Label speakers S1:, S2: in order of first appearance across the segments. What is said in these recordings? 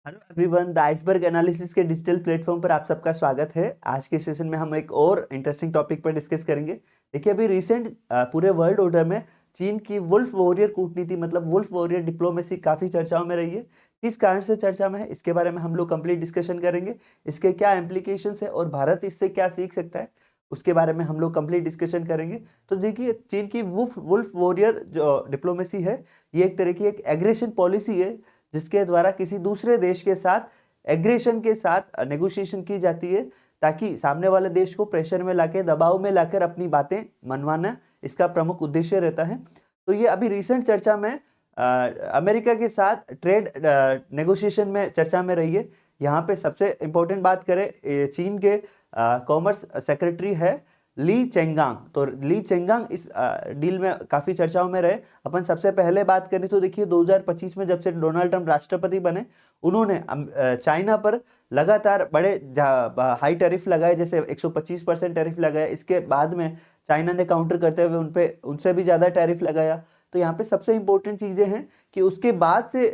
S1: Hello everyone, the iceberg analysis के digital platform पर आप सबका स्वागत है। आज के सेशन में हम एक और इंटरेस्टिंग टॉपिक पर डिस्कस करेंगे। देखिए, अभी रिसेंट पूरे वर्ल्ड ऑर्डर में चीन की वुल्फ वॉरियर कूटनीति मतलब वुल्फ वॉरियर डिप्लोमेसी काफी चर्चाओं में रही है। किस कारण से चर्चा में है, इसके बारे में हम लोग कंप्लीट डिस्कशन करेंगे। इसके क्या इम्प्लीकेशंस है और भारत इससे क्या सीख सकता है, उसके बारे में हम लोग कंप्लीट डिस्कशन करेंगे। तो देखिए, चीन की वुल्फ वुल्फ वॉरियर जो डिप्लोमेसी है, ये एक तरह की एक एग्रेशन पॉलिसी है जिसके द्वारा किसी दूसरे देश के साथ एग्रेशन के साथ नेगोशिएशन की जाती है, ताकि सामने वाले देश को प्रेशर में लाके, दबाव में लाकर अपनी बातें मनवाना इसका प्रमुख उद्देश्य रहता है। तो ये अभी रिसेंट चर्चा में अमेरिका के साथ ट्रेड नेगोशिएशन में चर्चा में रही है। यहाँ पे सबसे इम्पोर्टेंट बात करें, चीन के कॉमर्स सेक्रेटरी है ली चेंगांग। तो ली चेंगांग इस डील में काफी चर्चाओं में रहे। अपन सबसे पहले बात करें तो देखिए, 2025 में जब से डोनाल्ड ट्रंप राष्ट्रपति बने, उन्होंने चाइना पर लगातार बड़े हाई टैरिफ लगाए, जैसे 125% टैरिफ लगाए। इसके बाद में चाइना ने काउंटर करते हुए उनपे उनसे भी ज्यादा टैरिफ लगाया। तो यहाँ पे सबसे इंपॉर्टेंट चीजें हैं कि उसके बाद से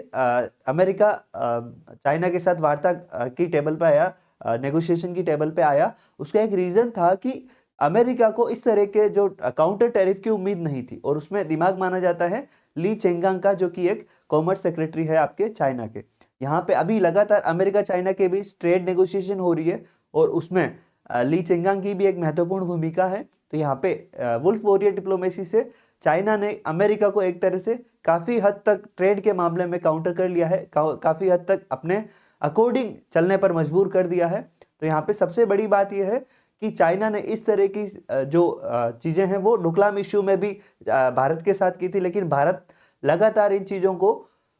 S1: अमेरिका चाइना के साथ वार्ता की टेबल पे आया, नेगोशिएशन की टेबल पे आया। उसका एक रीजन था कि अमेरिका को इस तरह के जो काउंटर टैरिफ की उम्मीद नहीं थी, और उसमें दिमाग माना जाता है ली चेंगांग का, जो कि एक कॉमर्स सेक्रेटरी है आपके चाइना के। यहाँ पे अभी लगातार अमेरिका चाइना के बीच ट्रेड नेगोशिएशन हो रही है, और उसमें ली चेंगांग की भी एक महत्वपूर्ण भूमिका है। तो यहाँ पे वुल्फ वॉरियर डिप्लोमेसी से चाइना ने अमेरिका को एक तरह से काफी हद तक ट्रेड के मामले में काउंटर कर लिया है, काफी हद तक अपने अकॉर्डिंग चलने पर मजबूर कर दिया है। तो यहाँ पे सबसे बड़ी बात यह है कि चाइना ने इस तरह की जो चीजें हैं वो डोकलाम इश्यू में भी भारत के साथ की थी, लेकिन भारत लगातार इन चीजों को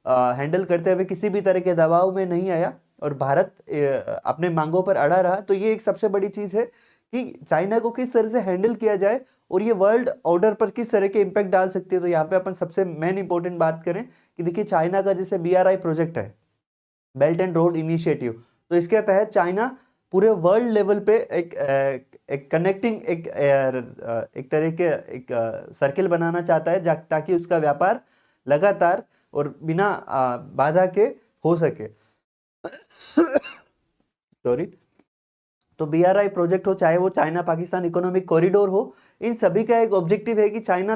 S1: हैंडल करते हुए किसी भी तरह के दबाव में नहीं आया, और भारत अपने मांगों पर अड़ा रहा। तो ये एक सबसे बड़ी चीज है कि चाइना को किस तरह से हैंडल किया जाए, और ये वर्ल्ड ऑर्डर पर किस तरह के इम्पैक्ट डाल सकती है। तो यहाँ पे अपन सबसे मेन इंपॉर्टेंट बात करें कि देखिए, चाइना का जैसे BRI प्रोजेक्ट है, बेल्ट एंड रोड इनिशिएटिव, तो इसके तहत चाइना पूरे वर्ल्ड लेवल पे एक कनेक्टिंग एक तरह के एक सर्किल बनाना चाहता है, ताकि उसका व्यापार लगातार और बिना बाधा के हो सके। सॉरी। तो BRI प्रोजेक्ट हो, चाहे वो चाइना पाकिस्तान इकोनॉमिक कॉरिडोर हो, इन सभी का एक ऑब्जेक्टिव है कि चाइना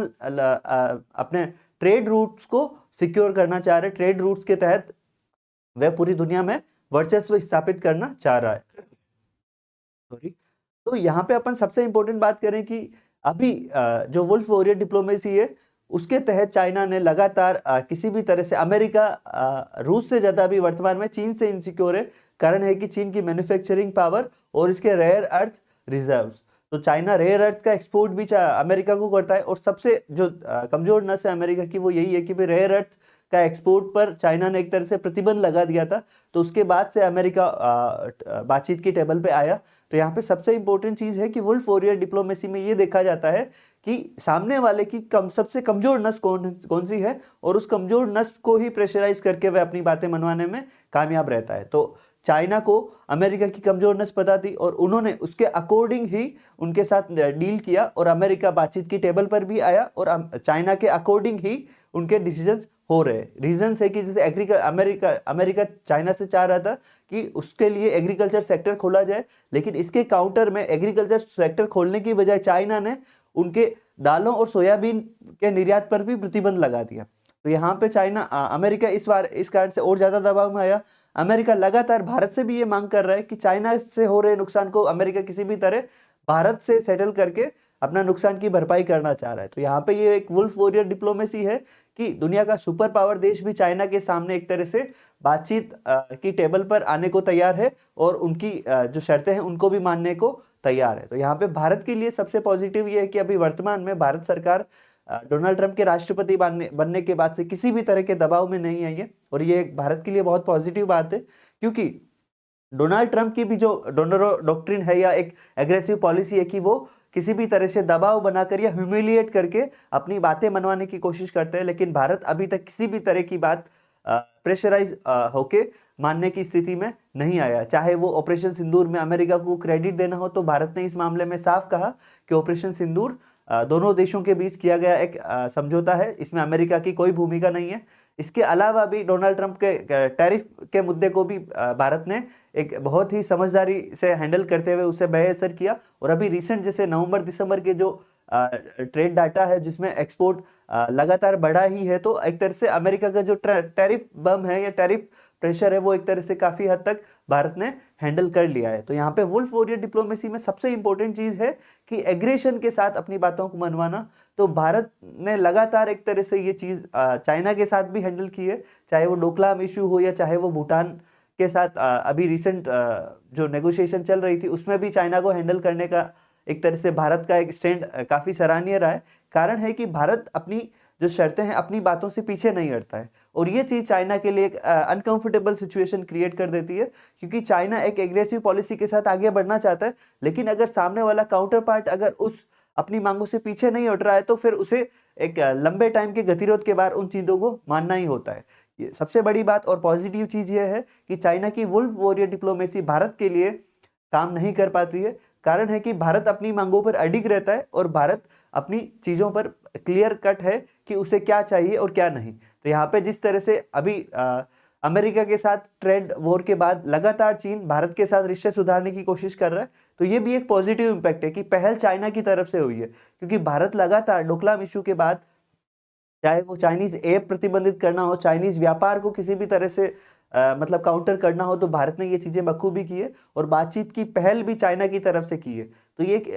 S1: अपने ट्रेड रूट्स को सिक्योर करना चाह रहे, ट्रेड रूट्स के तहत वह पूरी दुनिया में वर्चस्व स्थापित करना चाह रहा है। सॉरी। तो यहाँ पे अपन सबसे इंपॉर्टेंट बात करें कि अभी जो वुल्फ वॉरियर डिप्लोमेसी है, उसके तहत चाइना ने लगातार किसी भी तरह से अमेरिका रूस से ज्यादा अभी वर्तमान में चीन से इनसिक्योर है। कारण है कि चीन की मैन्युफैक्चरिंग पावर और इसके रेयर अर्थ रिजर्व्स। तो चाइना रेयर अर्थ का एक्सपोर्ट भी अमेरिका को करता है, और सबसे जो कमजोर नस है अमेरिका की, वो यही है कि रेयर अर्थ का एक्सपोर्ट पर चाइना ने एक तरह से प्रतिबंध लगा दिया था। तो उसके बाद से अमेरिका बातचीत की टेबल पे आया। तो यहाँ पे सबसे इंपॉर्टेंट चीज है कि वुल्फ वॉरियर डिप्लोमेसी में ये देखा जाता है कि सामने वाले की सबसे कमजोर नस कौन सी है, और उस कमजोर नस को ही प्रेशराइज करके वह अपनी बातें मनवाने में कामयाब रहता है। तो चाइना को अमेरिका की कमजोर नस पता थी, और उन्होंने उसके अकॉर्डिंग ही उनके साथ डील किया, और अमेरिका बातचीत की टेबल पर भी आया, और चाइना के अकॉर्डिंग ही उनके डिसीजंस हो रहे। रीजन है कि जैसे अमेरिका चाइना से चाह रहा था कि उसके लिए एग्रीकल्चर सेक्टर खोला जाए, लेकिन इसके काउंटर में एग्रीकल्चर सेक्टर खोलने की बजाय चाइना ने उनके दालों और सोयाबीन के निर्यात पर भी प्रतिबंध लगा दिया। तो यहाँ पे चाइना अमेरिका इस कारण से और ज्यादा दबाव में आया। अमेरिका लगातार भारत से भी ये मांग कर रहा है कि चाइना से हो रहे नुकसान को अमेरिका किसी भी तरह भारत से सेटल करके अपना नुकसान की भरपाई करना चाह रहा है। तो यहाँ पे ये एक वुल्फ वॉरियर डिप्लोमेसी है कि दुनिया का सुपर पावर देश भी चाइना के सामने एक तरह से बातचीत की टेबल पर आने को तैयार है, और उनकी जो शर्तें हैं उनको भी मानने को तैयार है। तो यहाँ पे भारत के लिए सबसे पॉजिटिव ये है कि अभी वर्तमान में भारत सरकार डोनाल्ड ट्रंप के राष्ट्रपति बनने के बाद से किसी भी तरह के दबाव में नहीं आई है, और ये भारत के लिए बहुत पॉजिटिव बात है, क्योंकि डोनाल्ड ट्रंप की भी जो डोनारो डॉक्ट्रिन है या एक एग्रेसिव पॉलिसी है कि वो किसी भी तरह से दबाव बनाकर या ह्यूमिलिएट करके अपनी बातें मनवाने की कोशिश करते हैं, लेकिन भारत अभी तक किसी भी तरह की बात प्रेशराइज होके मानने की स्थिति में नहीं आया। चाहे वो ऑपरेशन सिंदूर में अमेरिका को क्रेडिट देना हो, तो भारत ने इस मामले में साफ कहा कि ऑपरेशन सिंदूर दोनों देशों के बीच किया गया एक समझौता है, इसमें अमेरिका की कोई भूमिका नहीं है। इसके अलावा भी डोनाल्ड ट्रंप के टैरिफ के मुद्दे को भी भारत ने एक बहुत ही समझदारी से हैंडल करते हुए उसे बेअसर किया। और अभी रिसेंट जैसे नवंबर दिसंबर के जो ट्रेड डाटा है जिसमें एक्सपोर्ट लगातार बढ़ा ही है, तो एक तरह से अमेरिका का जो टैरिफ बम है या टैरिफ प्रेशर है वो एक तरह से काफी हद तक भारत ने हैंडल कर लिया है। तो यहाँ पे वुल्फ वॉरियर डिप्लोमेसी में सबसे इंपॉर्टेंट चीज है कि एग्रेशन के साथ अपनी बातों को मनवाना। तो भारत ने लगातार एक तरह से ये चीज चाइना के साथ भी हैंडल की है, चाहे वो डोकलाम इशू हो या चाहे वो भूटान के साथ अभी रिसेंट जो नेगोशिएशन चल रही थी उसमें भी चाइना को हैंडल करने का एक तरह से भारत का एक स्टैंड काफी सराहनीय रहा है। कारण है कि भारत अपनी जो शर्तें हैं अपनी बातों से पीछे नहीं हटता है, और ये चीज चाइना के लिए एक अनकंफर्टेबल सिचुएशन क्रिएट कर देती है, क्योंकि चाइना एक एग्रेसिव पॉलिसी के साथ आगे बढ़ना चाहता है, लेकिन अगर सामने वाला काउंटर पार्ट अगर उस अपनी मांगों से पीछे नहीं हट रहा है तो फिर उसे एक लंबे टाइम के गतिरोध के बाद उन चीजों को मानना ही होता है। ये सबसे बड़ी बात और पॉजिटिव चीज ये है कि चाइना की वुल्फ वॉरियर डिप्लोमेसी भारत के लिए काम नहीं कर पाती है। कारण है कि भारत अपनी मांगों पर अडिग रहता है और भारत अपनी चीजों पर क्लियर कट है कि उसे क्या चाहिए और क्या नहीं। तो यहाँ पे जिस तरह से अभी अमेरिका के साथ ट्रेड वॉर के बाद लगातार चीन भारत के साथ रिश्ते सुधारने की कोशिश कर रहा है, तो ये भी एक पॉजिटिव इम्पैक्ट है कि पहल चाइना की तरफ से हुई है, क्योंकि भारत लगातार डोकलाम इशू के बाद चाहे वो चाइनीज ऐप प्रतिबंधित करना हो, चाइनीज व्यापार को किसी भी तरह से मतलब काउंटर करना हो, तो भारत ने ये चीजें बखूबी की है और बातचीत की पहल भी चाइना की तरफ से की है। तो ये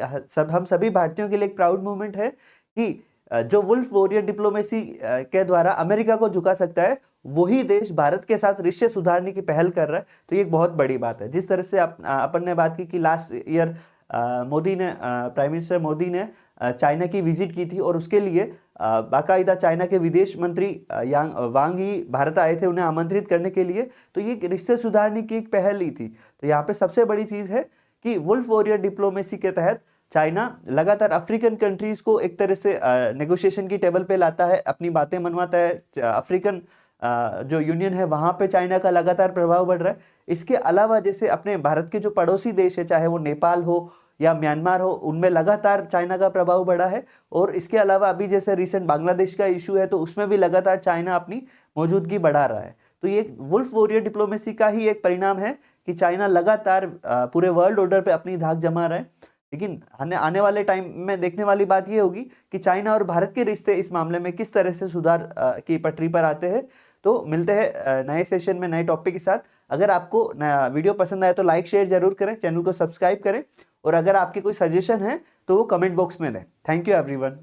S1: हम सभी भारतीयों के लिए एक प्राउड मोमेंट है कि जो वुल्फ वॉरियर डिप्लोमेसी के द्वारा अमेरिका को झुका सकता है, वही देश भारत के साथ रिश्ते सुधारने की पहल कर रहा है। तो ये एक बहुत बड़ी बात है। जिस तरह से अपन ने बात की कि लास्ट ईयर मोदी ने प्राइम मिनिस्टर मोदी ने चाइना की विजिट की थी और उसके लिए बाकायदा चाइना के विदेश मंत्री वांग ही भारत आए थे उन्हें आमंत्रित करने के लिए। तो ये रिश्ते सुधारने की एक पहल ही थी। तो यहाँ पे सबसे बड़ी चीज है कि वुल्फ वॉरियर डिप्लोमेसी के तहत चाइना लगातार अफ्रीकन कंट्रीज को एक तरह से नेगोशिएशन की टेबल पे लाता है, अपनी बातें मनवाता है। अफ्रीकन जो यूनियन है वहां पे चाइना का लगातार प्रभाव बढ़ रहा है। इसके अलावा जैसे अपने भारत के जो पड़ोसी देश है, चाहे वो नेपाल हो या म्यांमार हो, उनमें लगातार चाइना का प्रभाव बढ़ा है। और इसके अलावा अभी जैसे रिसेंट बांग्लादेश का इशू है, तो उसमें भी लगातार चाइना अपनी मौजूदगी बढ़ा रहा है। तो ये वुल्फ वॉरियर डिप्लोमेसी का ही एक परिणाम है कि चाइना लगातार पूरे वर्ल्ड ऑर्डर पे अपनी धाक जमा रहा है। लेकिन आने वाले टाइम में देखने वाली बात ये होगी कि चाइना और भारत के रिश्ते इस मामले में किस तरह से सुधार की पटरी पर आते हैं। तो मिलते हैं नए सेशन में नए टॉपिक के साथ। अगर आपको नया वीडियो पसंद आए तो लाइक शेयर जरूर करें, चैनल को सब्सक्राइब करें, और अगर आपके कोई सजेशन है तो वो कमेंट बॉक्स में दें। Thank you everyone.